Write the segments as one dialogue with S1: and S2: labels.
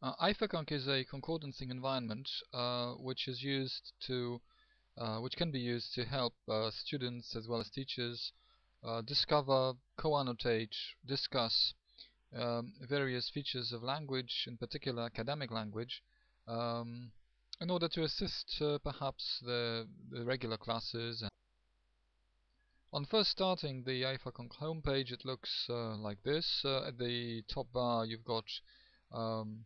S1: IFAConc is a concordancing environment which is used to which can be used to help students as well as teachers discover, co-annotate, discuss various features of language, in particular academic language, um, in order to assist perhaps the regular classes. On first starting the IFAConc homepage, it looks like this. At the top bar, you've got um,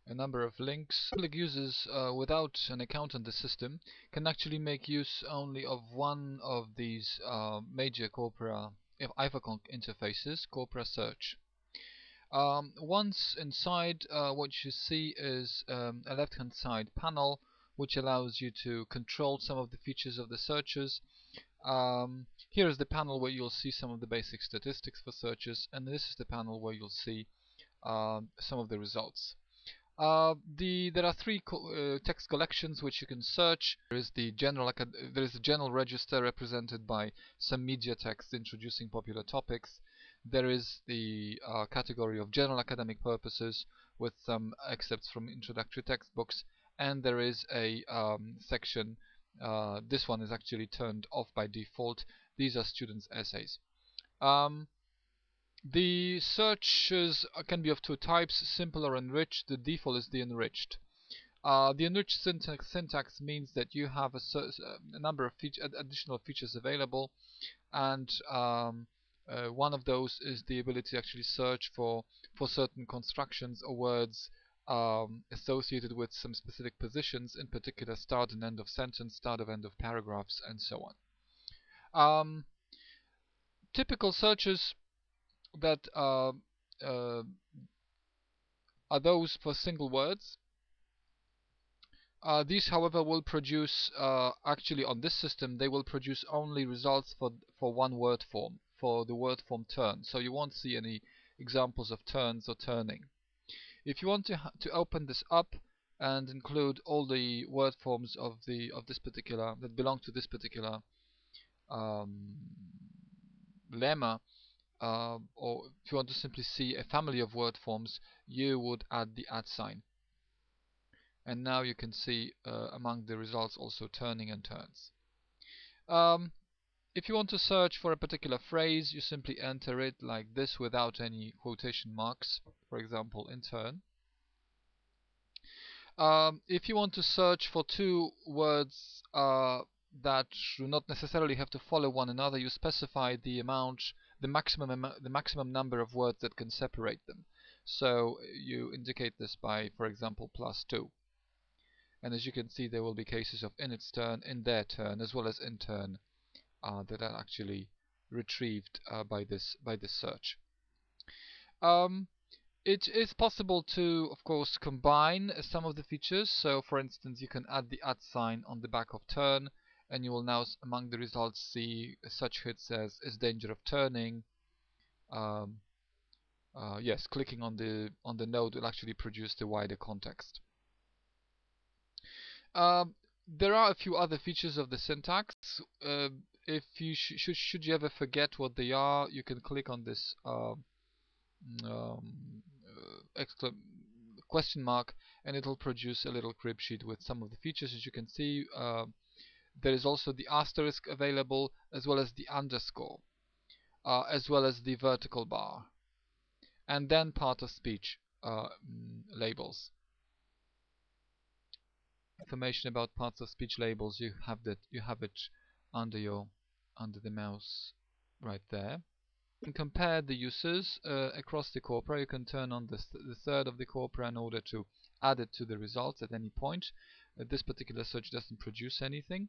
S1: a number of links. Public users without an account on the system can actually make use only of one of these major Corpora IFAConc interfaces, Corpora Search. Once inside, what you see is a left-hand side panel which allows you to control some of the features of the searches. Here is the panel where you'll see some of the basic statistics for searches, and this is the panel where you'll see some of the results. There are three text collections which you can search. There is the general register represented by some media text introducing popular topics. There is the category of general academic purposes with some excerpts from introductory textbooks, and there is a section. This one is actually turned off by default. These are students' essays. The searches can be of two types, simple or enriched. The default is the enriched. The enriched syntax means that you have a number of additional features available, and one of those is the ability to actually search for certain constructions or words associated with some specific positions, in particular start and end of sentence, start of end of paragraphs, and so on. Typical searches that are those for single words. These, however, will produce, actually on this system, they will produce only results for one word form, for the word form turn. So you won't see any examples of turns or turning. If you want to open this up and include all the word forms of this particular that belong to this particular lemma, or if you want to simply see a family of word forms, you would add the @ sign. And now you can see among the results also turning and turns. If you want to search for a particular phrase, you simply enter it like this without any quotation marks, for example, in turn. If you want to search for two words that do not necessarily have to follow one another, you specify the maximum number of words that can separate them. So you indicate this by, for example, +2. And as you can see, there will be cases of in its turn, in their turn, as well as in turn that are actually retrieved by this search. It is possible to, of course, combine some of the features. So, for instance, you can add the @ sign on the back of turn, and you will now, among the results, see such hits as "is danger of turning." Yes, clicking on the node will actually produce the wider context. There are a few other features of the syntax. If you should you ever forget what they are, you can click on this question mark, and it'll produce a little crib sheet with some of the features. As you can see, there is also the asterisk available, as well as the underscore, as well as the vertical bar, and then part of speech labels. Information about parts of speech labels, you have it under the mouse right there. You can compare the uses across the corpora. You can turn on the third of the corpora in order to add it to the results at any point. This particular search doesn't produce anything,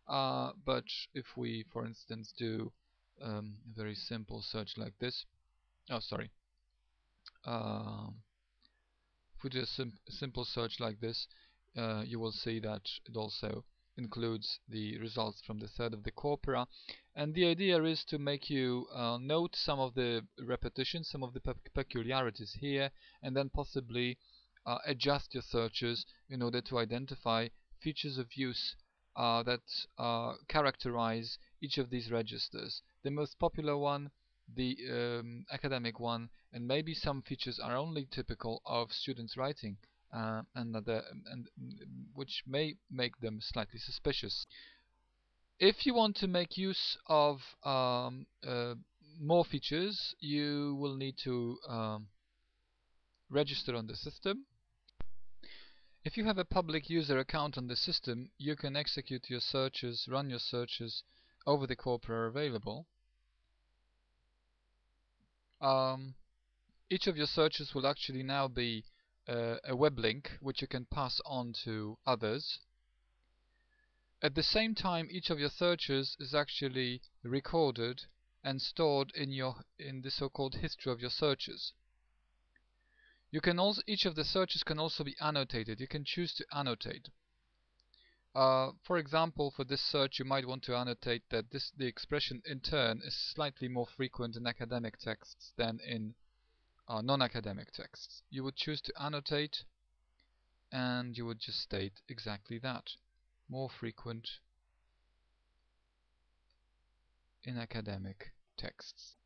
S1: but if we, for instance, do a very simple search like this, if we do a simple search like this, you will see that it also includes the results from the third of the corpora, and the idea is to make you note some of the repetitions, some of the peculiarities here, and then possibly adjust your searches in order to identify features of use that characterize each of these registers. The most popular one, the academic one, and maybe some features are only typical of students writing and which may make them slightly suspicious. If you want to make use of more features, you will need to register on the system. If you have a public user account on the system, you can execute your searches, run your searches over the corpora available. Each of your searches will actually now be a web link which you can pass on to others. At the same time, each of your searches is actually recorded and stored in the so-called history of your searches. You can also Each of the searches can also be annotated. You can choose to annotate. For example, for this search, you might want to annotate that the expression "in turn" is slightly more frequent in academic texts than in non-academic texts. You would choose to annotate, and you would just state exactly that: more frequent in academic texts.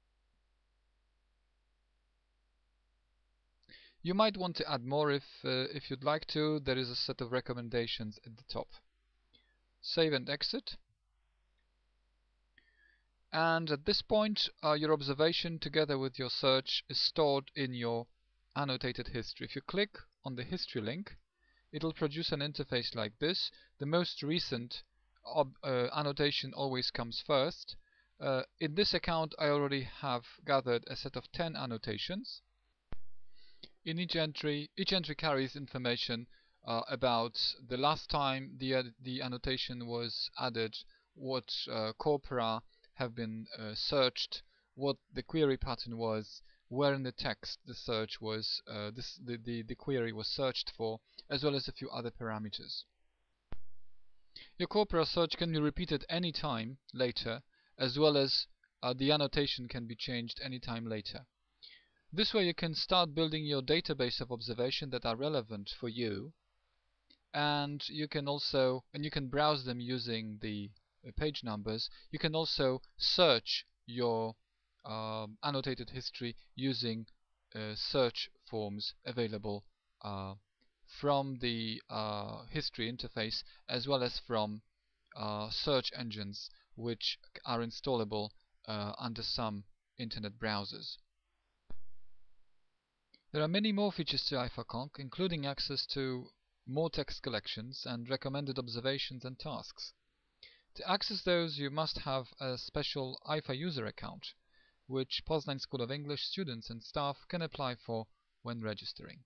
S1: You might want to add more if you'd like to. There is a set of recommendations at the top. Save and exit. And at this point, your observation together with your search is stored in your annotated history. If you click on the history link, it'll produce an interface like this. The most recent annotation always comes first. In this account, I already have gathered a set of 10 annotations. In each entry carries information about the last time the annotation was added, what corpora have been searched, what the query pattern was, where in the text the search was the query was searched for, as well as a few other parameters. Your corpora search can be repeated any time later, as well as the annotation can be changed any time later. This way you can start building your database of observations that are relevant for you, and you can browse them using the page numbers. You can also search your annotated history using search forms available from the history interface, as well as from search engines which are installable under some internet browsers. There are many more features to IFAConc, including access to more text collections and recommended observations and tasks. To access those, you must have a special IFA User account, which Poznań School of English students and staff can apply for when registering.